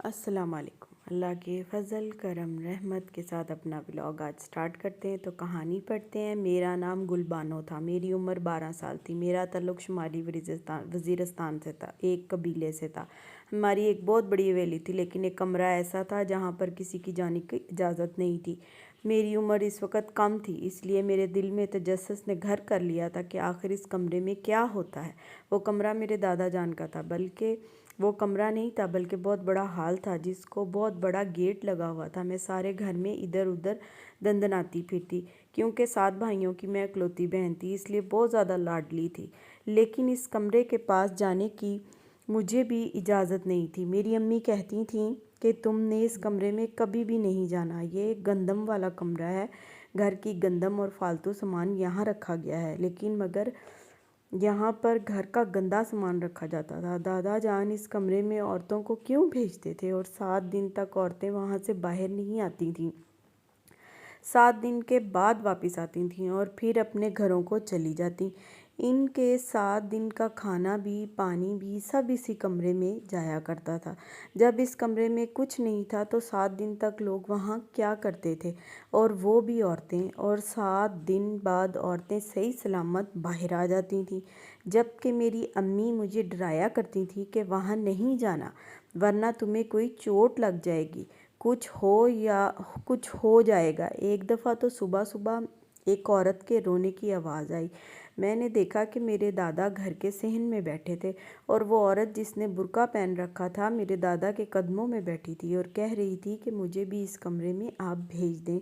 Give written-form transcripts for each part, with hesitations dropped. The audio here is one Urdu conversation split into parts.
السلام علیکم۔ اللہ کے فضل کرم رحمت کے ساتھ اپنا ولاگ آج سٹارٹ کرتے ہیں۔ تو کہانی پڑھتے ہیں۔ میرا نام گل بانو تھا، میری عمر 12 سال تھی، میرا تعلق شمالی وزیرستان سے تھا، ایک قبیلے سے تھا۔ ہماری ایک بہت بڑی حویلی تھی، لیکن ایک کمرہ ایسا تھا جہاں پر کسی کی جانے کی اجازت نہیں تھی۔ میری عمر اس وقت کم تھی، اس لیے میرے دل میں تجسس نے گھر کر لیا تھا کہ آخر اس کمرے میں کیا ہوتا ہے۔ وہ کمرہ میرے دادا جان کا تھا، بلکہ وہ کمرہ نہیں تھا بلکہ بہت بڑا ہال تھا جس کو بہت بڑا گیٹ لگا ہوا تھا۔ میں سارے گھر میں ادھر ادھر دندناتی پھرتی، کیونکہ 7 بھائیوں کی میں اکلوتی بہن تھی، اس لیے بہت زیادہ لاڈلی تھی۔ لیکن اس کمرے کے پاس جانے کی مجھے بھی اجازت نہیں تھی۔ میری امی کہتی تھیں کہ تم نے اس کمرے میں کبھی بھی نہیں جانا، یہ ایک گندم والا کمرہ ہے، گھر کی گندم اور فالتو سامان یہاں رکھا گیا ہے۔ لیکن مگر یہاں پر گھر کا گندا سامان رکھا جاتا تھا۔ دادا جان اس کمرے میں عورتوں کو کیوں بھیجتے تھے اور 7 دن تک عورتیں وہاں سے باہر نہیں آتی تھیں؟ 7 دن کے بعد واپس آتی تھیں اور پھر اپنے گھروں کو چلی جاتی۔ ان کے 7 دن کا کھانا بھی پانی بھی سب اسی کمرے میں جایا کرتا تھا۔ جب اس کمرے میں کچھ نہیں تھا تو 7 دن تک لوگ وہاں کیا کرتے تھے، اور وہ بھی عورتیں، اور 7 دن بعد عورتیں صحیح سلامت باہر آ جاتی تھیں، جبکہ میری امی مجھے ڈرایا کرتی تھی کہ وہاں نہیں جانا ورنہ تمہیں کوئی چوٹ لگ جائے گی، کچھ ہو جائے گا۔ ایک دفعہ تو صبح صبح ایک عورت کے رونے کی آواز آئی۔ میں نے دیکھا کہ میرے دادا گھر کے صحن میں بیٹھے تھے، اور وہ عورت جس نے برقع پہن رکھا تھا میرے دادا کے قدموں میں بیٹھی تھی اور کہہ رہی تھی کہ مجھے بھی اس کمرے میں آپ بھیج دیں،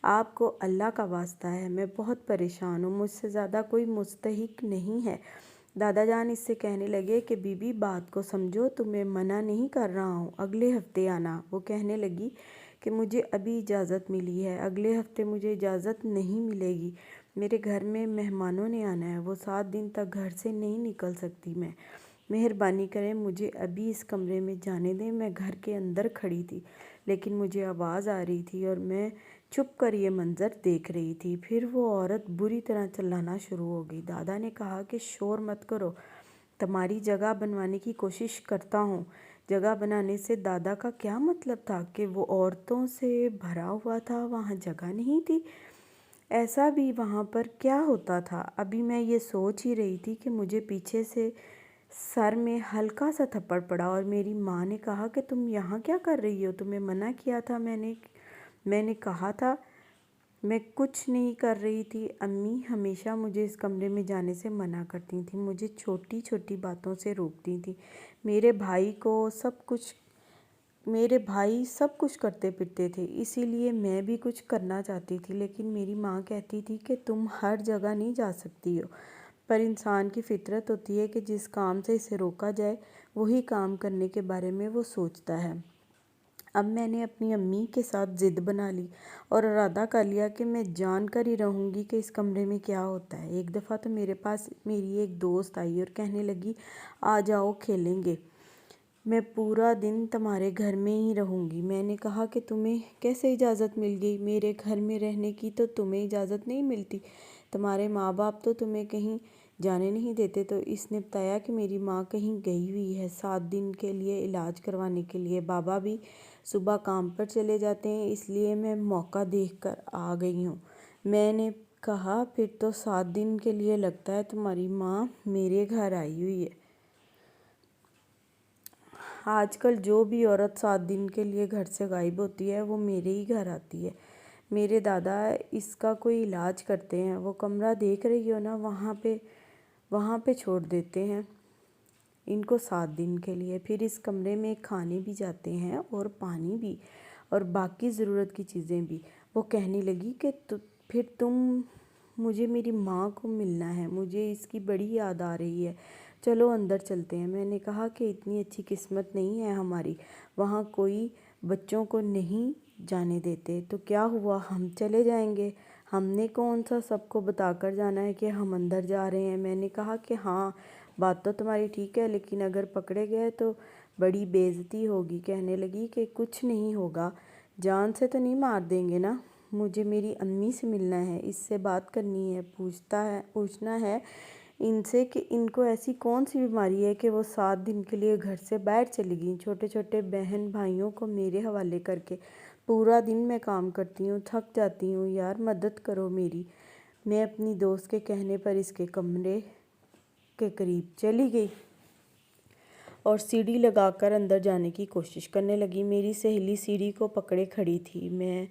آپ کو اللہ کا واسطہ ہے، میں بہت پریشان ہوں، مجھ سے زیادہ کوئی مستحق نہیں ہے۔ دادا جان اس سے کہنے لگے کہ بی بی بات کو سمجھو، تمہیں منع نہیں کر رہا ہوں، اگلے ہفتے آنا۔ وہ کہنے لگی کہ مجھے ابھی اجازت ملی ہے، اگلے ہفتے مجھے اجازت نہیں ملے گی، میرے گھر میں مہمانوں نے آنا ہے، وہ 7 دن تک گھر سے نہیں نکل سکتی میں، مہربانی کریں مجھے ابھی اس کمرے میں جانے دیں۔ میں گھر کے اندر کھڑی تھی، لیکن مجھے آواز آ رہی تھی اور میں چھپ کر یہ منظر دیکھ رہی تھی۔ پھر وہ عورت بری طرح چلانا شروع ہو گئی۔ دادا نے کہا کہ شور مت کرو، تمہاری جگہ بنوانے کی کوشش کرتا ہوں۔ جگہ بنانے سے دادا کا کیا مطلب تھا کہ وہ عورتوں سے بھرا ہوا تھا، وہاں جگہ نہیں تھی؟ ایسا بھی وہاں پر کیا ہوتا تھا؟ ابھی میں یہ سوچ ہی رہی تھی کہ مجھے پیچھے سے سر میں ہلکا سا تھپڑ پڑا اور میری ماں نے کہا کہ تم یہاں کیا کر رہی ہو؟ تمہیں منع کیا تھا میں نے کہا تھا میں کچھ نہیں کر رہی تھی۔ امی ہمیشہ مجھے اس کمرے میں جانے سے منع کرتی تھیں، مجھے چھوٹی چھوٹی باتوں سے روکتی تھیں۔ میرے بھائی سب کچھ کرتے پھرتے تھے، اسی لیے میں بھی کچھ کرنا چاہتی تھی، لیکن میری ماں کہتی تھی کہ تم ہر جگہ نہیں جا سکتی ہو۔ پر انسان کی فطرت ہوتی ہے کہ جس کام سے اسے روکا جائے وہی کام کرنے کے بارے میں وہ سوچتا ہے۔ اب میں نے اپنی امی کے ساتھ ضد بنا لی اور ارادہ کر لیا کہ میں جان کر ہی رہوں گی کہ اس کمرے میں کیا ہوتا ہے۔ ایک دفعہ تو میرے پاس میری ایک دوست آئی اور کہنے لگی آ جاؤ کھیلیں گے، میں پورا دن تمہارے گھر میں ہی رہوں گی۔ میں نے کہا کہ تمہیں کیسے اجازت مل گئی؟ میرے گھر میں رہنے کی تو تمہیں اجازت نہیں ملتی، تمہارے ماں باپ تو تمہیں کہیں جانے نہیں دیتے۔ تو اس نے بتایا کہ میری ماں کہیں گئی ہوئی ہے 7 دن کے لیے علاج کروانے کے لیے، بابا بھی صبح کام پر چلے جاتے ہیں، اس لیے میں موقع دیکھ کر آ گئی ہوں۔ میں نے کہا پھر تو 7 دن کے لیے لگتا ہے تمہاری ماں میرے گھر آئی ہوئی ہے۔ آج کل جو بھی عورت 7 دن کے لیے گھر سے غائب ہوتی ہے وہ میرے ہی گھر آتی ہے۔ میرے دادا اس کا کوئی علاج کرتے ہیں، وہ کمرہ دیکھ رہی ہو نا، وہاں پہ چھوڑ دیتے ہیں ان کو 7 دن کے لیے، پھر اس کمرے میں کھانے بھی جاتے ہیں اور پانی بھی اور باقی ضرورت کی چیزیں بھی۔ وہ کہنے لگی کہ پھر مجھے میری ماں کو ملنا ہے، مجھے اس کی بڑی یاد آ رہی ہے، چلو اندر چلتے ہیں۔ میں نے کہا کہ اتنی اچھی قسمت نہیں ہے ہماری، وہاں کوئی بچوں کو نہیں جانے دیتے، تو کیا ہوا، ہم چلے جائیں گے، ہم نے کون سا سب کو بتا کر جانا ہے کہ ہم اندر جا رہے ہیں۔ میں نے کہا کہ ہاں بات تو تمہاری ٹھیک ہے، لیکن اگر پکڑے گئے تو بڑی بے عزتی ہوگی۔ کہنے لگی کہ کچھ نہیں ہوگا، جان سے تو نہیں مار دیں گے نا، مجھے میری امی سے ملنا ہے، اس سے بات کرنی ہے، پوچھنا ہے ان سے کہ ان کو ایسی کون سی بیماری ہے کہ وہ 7 دن کے لیے گھر سے باہر چلی گئیں۔ چھوٹے چھوٹے بہن بھائیوں کو میرے حوالے کر کے پورا دن میں کام کرتی ہوں، تھک جاتی ہوں، یار مدد کرو میری۔ میں اپنی دوست کے کہنے پر اس کے کمرے کے قریب چلی گئی اور سیڑھی لگا کر اندر جانے کی کوشش کرنے لگی۔ میری سہیلی سیڑھی کو پکڑے کھڑی تھی، میں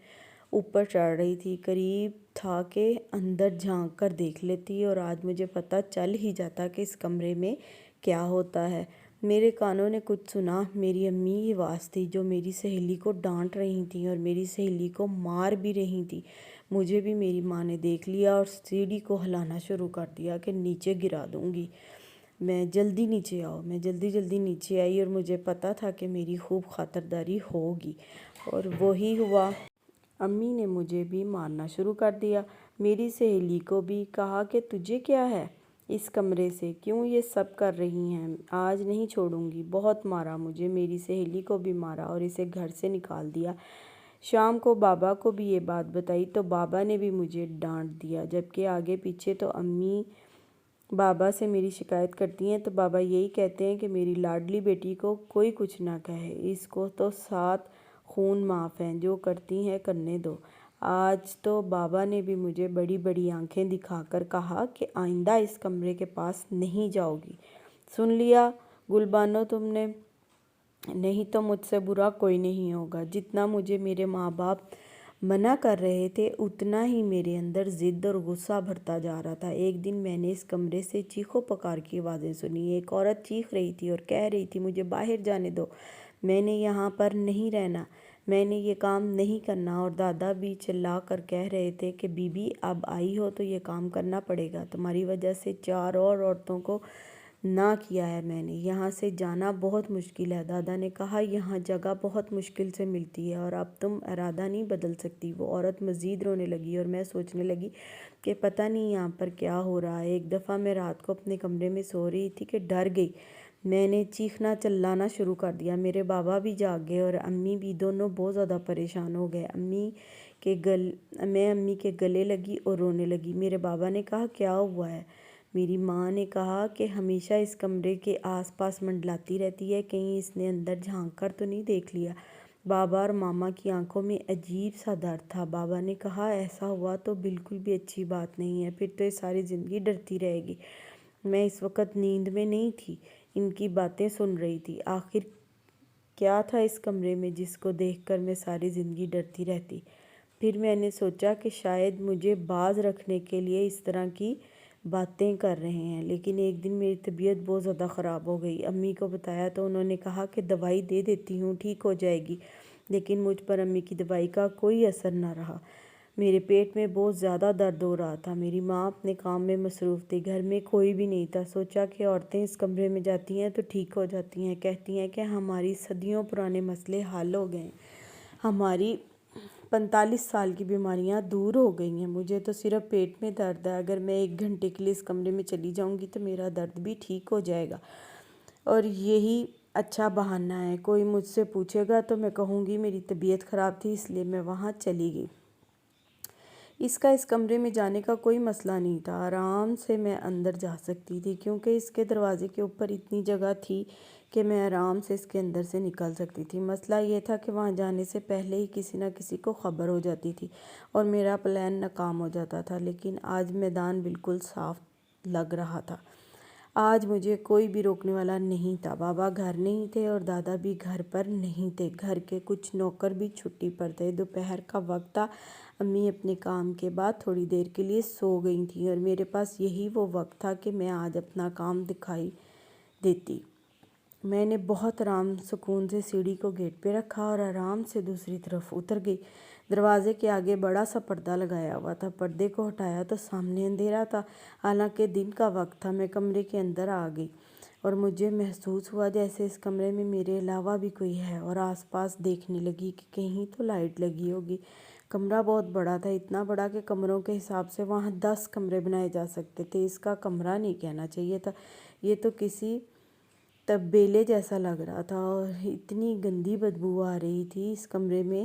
اوپر چڑھ رہی تھی۔ قریب تھا کہ اندر جھانک کر دیکھ لیتی اور آج مجھے پتہ چل ہی جاتا کہ اس کمرے میں کیا ہوتا ہے۔ میرے کانوں نے کچھ سنا، میری امی کی آواز تھی جو میری سہیلی کو ڈانٹ رہی تھیں اور میری سہیلی کو مار بھی رہی تھیں۔ مجھے بھی میری ماں نے دیکھ لیا اور سیڑھی کو ہلانا شروع کر دیا کہ نیچے گرا دوں گی، میں جلدی نیچے آؤ۔ میں جلدی نیچے آئی اور مجھے پتہ تھا کہ میری خوب خاطرداری ہوگی، اور وہی ہوا۔ امی نے مجھے بھی مارنا شروع کر دیا، میری سہیلی کو بھی۔ کہا کہ تجھے کیا ہے اس کمرے سے، کیوں یہ سب کر رہی ہیں، آج نہیں چھوڑوں گی۔ بہت مارا مجھے، میری سہیلی کو بھی مارا اور اسے گھر سے نکال دیا۔ شام کو بابا کو بھی یہ بات بتائی تو بابا نے بھی مجھے ڈانٹ دیا، جبکہ آگے پیچھے تو امی بابا سے میری شکایت کرتی ہیں تو بابا یہی کہتے ہیں کہ میری لاڈلی بیٹی کو کوئی کچھ نہ کہے، اس کو تو 7 خون معاف ہیں، جو کرتی ہیں کرنے دو۔ آج تو بابا نے بھی مجھے بڑی بڑی آنکھیں دکھا کر کہا کہ آئندہ اس کمرے کے پاس نہیں جاؤ گی۔ سن لیا گل بانو تم نے، نہیں تو مجھ سے برا کوئی نہیں ہوگا۔ جتنا مجھے میرے ماں باپ منع کر رہے تھے اتنا ہی میرے اندر ضد اور غصہ بڑھتا جا رہا تھا۔ ایک دن میں نے اس کمرے سے چیخو پکار کی آوازیں سنی۔ ایک عورت چیخ رہی تھی اور کہہ رہی تھی مجھے باہر جانے دو، میں نے یہاں پر نہیں رہنا، میں نے یہ کام نہیں کرنا۔ اور دادا بھی چلا کر کہہ رہے تھے کہ بی بی اب آئی ہو تو یہ کام کرنا پڑے گا، تمہاری وجہ سے 4 اور عورتوں کو نہ کیا ہے میں نے، یہاں سے جانا بہت مشکل ہے۔ دادا نے کہا یہاں جگہ بہت مشکل سے ملتی ہے اور اب تم ارادہ نہیں بدل سکتی۔ وہ عورت مزید رونے لگی اور میں سوچنے لگی کہ پتہ نہیں یہاں پر کیا ہو رہا ہے۔ ایک دفعہ میں رات کو اپنے کمرے میں سو رہی تھی کہ ڈر گئی، میں نے چیخنا چلانا شروع کر دیا۔ میرے بابا بھی جاگ گئے اور امی بھی، دونوں بہت زیادہ پریشان ہو گئے۔ میں امی کے گلے لگی اور رونے لگی۔ میرے بابا نے کہا کیا ہوا ہے؟ میری ماں نے کہا کہ ہمیشہ اس کمرے کے آس پاس منڈلاتی رہتی ہے، کہیں اس نے اندر جھانک کر تو نہیں دیکھ لیا۔ بابا اور ماما کی آنکھوں میں عجیب سا درد تھا۔ بابا نے کہا ایسا ہوا تو بالکل بھی اچھی بات نہیں ہے، پھر تو یہ ساری زندگی ڈرتی رہے گی۔ میں اس وقت نیند میں نہیں تھی، ان کی باتیں سن رہی تھی۔ آخر کیا تھا اس کمرے میں جس کو دیکھ کر میں ساری زندگی ڈرتی رہتی؟ پھر میں نے سوچا کہ شاید مجھے باز رکھنے کے لیے اس طرح کی باتیں کر رہے ہیں۔ لیکن ایک دن میری طبیعت بہت زیادہ خراب ہو گئی۔ امی کو بتایا تو انہوں نے کہا کہ دوائی دے دیتی ہوں، ٹھیک ہو جائے گی، لیکن مجھ پر امی کی دوائی کا کوئی اثر نہ رہا۔ میرے پیٹ میں بہت زیادہ درد ہو رہا تھا۔ میری ماں اپنے کام میں مصروف تھی، گھر میں کوئی بھی نہیں تھا۔ سوچا کہ عورتیں اس کمرے میں جاتی ہیں تو ٹھیک ہو جاتی ہیں، کہتی ہیں کہ ہماری صدیوں پرانے مسئلے حل ہو گئے ہیں، ہماری 45 سال کی بیماریاں دور ہو گئی ہیں۔ مجھے تو صرف پیٹ میں درد ہے، اگر میں 1 گھنٹے کے لیے اس کمرے میں چلی جاؤں گی تو میرا درد بھی ٹھیک ہو جائے گا، اور یہی اچھا بہانہ ہے۔ کوئی مجھ سے پوچھے گا تو میں کہوں گی میری طبیعت خراب تھی اس لیے میں وہاں چلی گئی۔ اس کمرے میں جانے کا کوئی مسئلہ نہیں تھا، آرام سے میں اندر جا سکتی تھی کیونکہ اس کے دروازے کے اوپر اتنی جگہ تھی کہ میں آرام سے اس کے اندر سے نکل سکتی تھی۔ مسئلہ یہ تھا کہ وہاں جانے سے پہلے ہی کسی نہ کسی کو خبر ہو جاتی تھی اور میرا پلان ناکام ہو جاتا تھا۔ لیکن آج میدان بالکل صاف لگ رہا تھا، آج مجھے کوئی بھی روکنے والا نہیں تھا۔ بابا گھر نہیں تھے اور دادا بھی گھر پر نہیں تھے، گھر کے کچھ نوکر بھی چھٹی پر تھے۔ دوپہر کا وقت تھا، امی اپنے کام کے بعد تھوڑی دیر کے لیے سو گئی تھیں اور میرے پاس یہی وہ وقت تھا کہ میں آج اپنا کام دکھائی دیتی۔ میں نے بہت آرام سکون سے سیڑھی کو گیٹ پہ رکھا اور آرام سے دوسری طرف اتر گئی۔ دروازے کے آگے بڑا سا پردہ لگایا ہوا تھا، پردے کو ہٹایا تو سامنے اندھیرا تھا، حالانکہ دن کا وقت تھا۔ میں کمرے کے اندر آ گئی اور مجھے محسوس ہوا جیسے اس کمرے میں میرے علاوہ بھی کوئی ہے، اور آس پاس دیکھنے لگی کہ کہیں تو لائٹ لگی ہوگی۔ کمرہ بہت بڑا تھا، اتنا بڑا کہ کمروں کے حساب سے وہاں 10 کمرے بنائے جا سکتے تھے۔ اس کا کمرہ نہیں کہنا چاہیے تھا، یہ تو کسی تبیلے جیسا لگ رہا تھا، اور اتنی گندی بدبو آ رہی تھی اس کمرے میں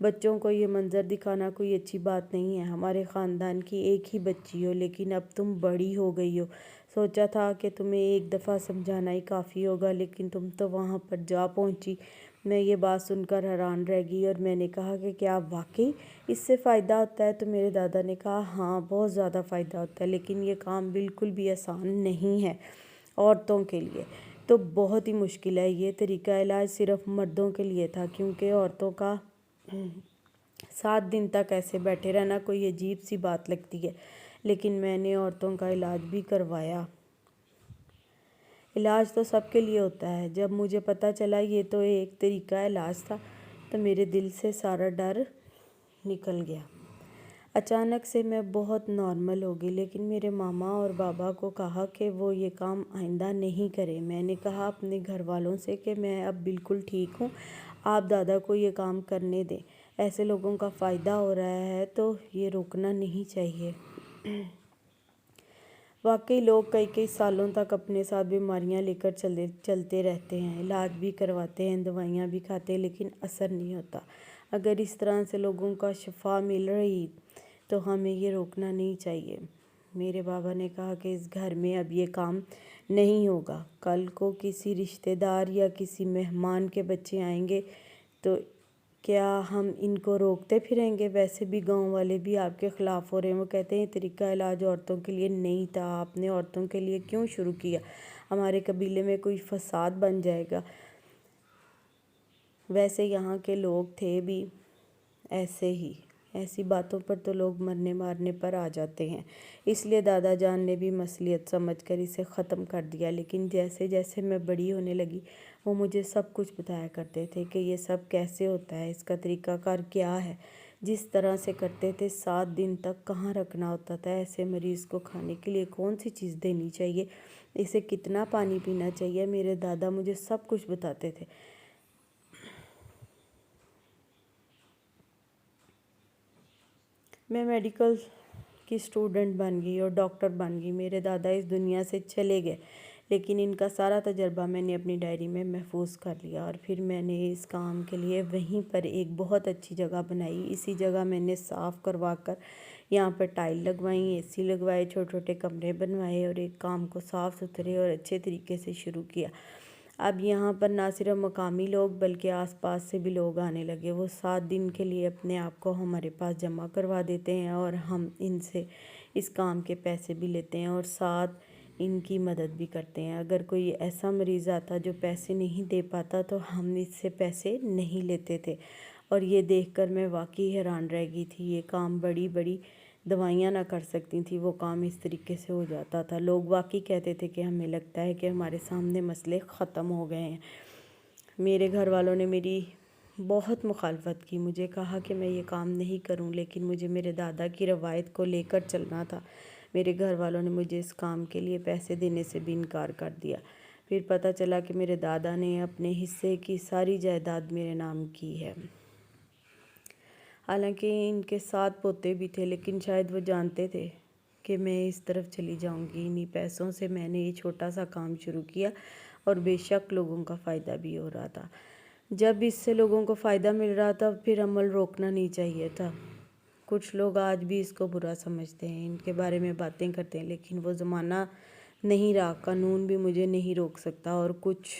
بچوں کو یہ منظر دکھانا کوئی اچھی بات نہیں ہے۔ ہمارے خاندان کی ایک ہی بچی ہو، لیکن اب تم بڑی ہو گئی ہو۔ سوچا تھا کہ تمہیں ایک دفعہ سمجھانا ہی کافی ہوگا، لیکن تم تو وہاں پر جا پہنچی۔ میں یہ بات سن کر حیران رہ گئی اور میں نے کہا کہ کیا واقعی اس سے فائدہ ہوتا ہے؟ تو میرے دادا نے کہا ہاں، بہت زیادہ فائدہ ہوتا ہے، لیکن یہ کام بالکل بھی آسان نہیں ہے عورتوں کے لیے۔ تو بہت ہی مشکل ہے۔ یہ طریقہ علاج صرف مردوں کے لیے تھا، کیونکہ عورتوں کا 7 دن تک ایسے بیٹھے رہنا کوئی عجیب سی بات لگتی ہے، لیکن میں نے عورتوں کا علاج بھی کروایا۔ علاج تو سب کے لیے ہوتا ہے۔ جب مجھے پتہ چلا یہ تو ایک طریقہ علاج تھا تو میرے دل سے سارا ڈر نکل گیا۔ اچانک سے میں بہت نارمل ہو گئی، لیکن میرے ماما اور بابا کو کہا کہ وہ یہ کام آئندہ نہیں کریں۔ میں نے کہا اپنے گھر والوں سے کہ میں اب بالکل ٹھیک ہوں، آپ دادا کو یہ کام کرنے دیں۔ ایسے لوگوں کا فائدہ ہو رہا ہے تو یہ روکنا نہیں چاہیے۔ واقعی لوگ کئی سالوں تک اپنے ساتھ بیماریاں لے کر چلتے رہتے ہیں، علاج بھی کرواتے ہیں، دوائیاں بھی کھاتے ہیں، لیکن اثر نہیں ہوتا۔ اگر اس طرح سے لوگوں کا شفا مل رہی تو ہمیں یہ روکنا نہیں چاہیے۔ میرے بابا نے کہا کہ اس گھر میں اب یہ کام نہیں ہوگا۔ کل کو کسی رشتہ دار یا کسی مہمان کے بچے آئیں گے تو کیا ہم ان کو روکتے پھریں گے؟ ویسے بھی گاؤں والے بھی آپ کے خلاف ہو رہے ہیں۔ وہ کہتے ہیں یہ طریقہ علاج عورتوں کے لیے نہیں تھا، آپ نے عورتوں کے لیے کیوں شروع کیا؟ ہمارے قبیلے میں کوئی فساد بن جائے گا۔ ویسے یہاں کے لوگ تھے بھی ایسے ہی، ایسی باتوں پر تو لوگ مرنے مارنے پر آ جاتے ہیں۔ اس لیے دادا جان نے بھی مصلحت سمجھ کر اسے ختم کر دیا، لیکن جیسے جیسے میں بڑی ہونے لگی وہ مجھے سب کچھ بتایا کرتے تھے کہ یہ سب کیسے ہوتا ہے، اس کا طریقہ کار کیا ہے۔ جس طرح سے کرتے تھے 7 دن تک کہاں رکھنا ہوتا تھا، ایسے مریض کو کھانے کے لیے کون سی چیز دینی چاہیے، اسے کتنا پانی پینا چاہیے، میرے دادا مجھے سب کچھ بتاتے تھے۔ میں میڈیکل کی اسٹوڈنٹ بن گئی اور ڈاکٹر بن گئی۔ میرے دادا اس دنیا سے چلے گئے، لیکن ان کا سارا تجربہ میں نے اپنی ڈائری میں محفوظ کر لیا، اور پھر میں نے اس کام کے لیے وہیں پر ایک بہت اچھی جگہ بنائی۔ اسی جگہ میں نے صاف کروا کر یہاں پر ٹائل لگوائیں، اے سی لگوائے، چھوٹے چھوٹے کمرے بنوائے اور ایک کام کو صاف ستھرے اور اچھے طریقے سے شروع کیا۔ اب یہاں پر نہ صرف مقامی لوگ بلکہ آس پاس سے بھی لوگ آنے لگے۔ وہ 7 دن کے لیے اپنے آپ کو ہمارے پاس جمع کروا دیتے ہیں اور ہم ان سے اس کام کے پیسے بھی لیتے ہیں اور ساتھ ان کی مدد بھی کرتے ہیں۔ اگر کوئی ایسا مریض آتا جو پیسے نہیں دے پاتا تو ہم اس سے پیسے نہیں لیتے تھے، اور یہ دیکھ کر میں واقعی حیران رہ گئی تھی۔ یہ کام بڑی بڑی دوائیاں نہ کر سکتی تھی، وہ کام اس طریقے سے ہو جاتا تھا۔ لوگ واقعی کہتے تھے کہ ہمیں لگتا ہے کہ ہمارے سامنے مسئلے ختم ہو گئے ہیں۔ میرے گھر والوں نے میری بہت مخالفت کی، مجھے کہا کہ میں یہ کام نہیں کروں، لیکن مجھے میرے دادا کی روایت کو لے کر چلنا تھا۔ میرے گھر والوں نے مجھے اس کام کے لیے پیسے دینے سے بھی انکار کر دیا۔ پھر پتہ چلا کہ میرے دادا نے اپنے حصے کی ساری جائیداد میرے نام کی ہے۔ حالانکہ ان کے 7 پوتے بھی تھے، لیکن شاید وہ جانتے تھے کہ میں اس طرف چلی جاؤں گی۔ انہی پیسوں سے میں نے یہ چھوٹا سا کام شروع کیا اور بے شک لوگوں کا فائدہ بھی ہو رہا تھا۔ جب اس سے لوگوں کو فائدہ مل رہا تھا پھر عمل روکنا نہیں چاہیے تھا۔ کچھ لوگ آج بھی اس کو برا سمجھتے ہیں، ان کے بارے میں باتیں کرتے ہیں، لیکن وہ زمانہ نہیں رہا۔ قانون بھی مجھے نہیں روک سکتا اور کچھ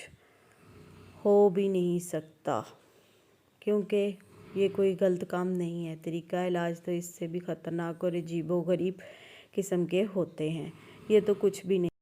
ہو بھی نہیں سکتا، کیونکہ یہ کوئی غلط کام نہیں ہے۔ طریقہ علاج تو اس سے بھی خطرناک اور عجیب و غریب قسم کے ہوتے ہیں۔ یہ تو کچھ بھی نہیں۔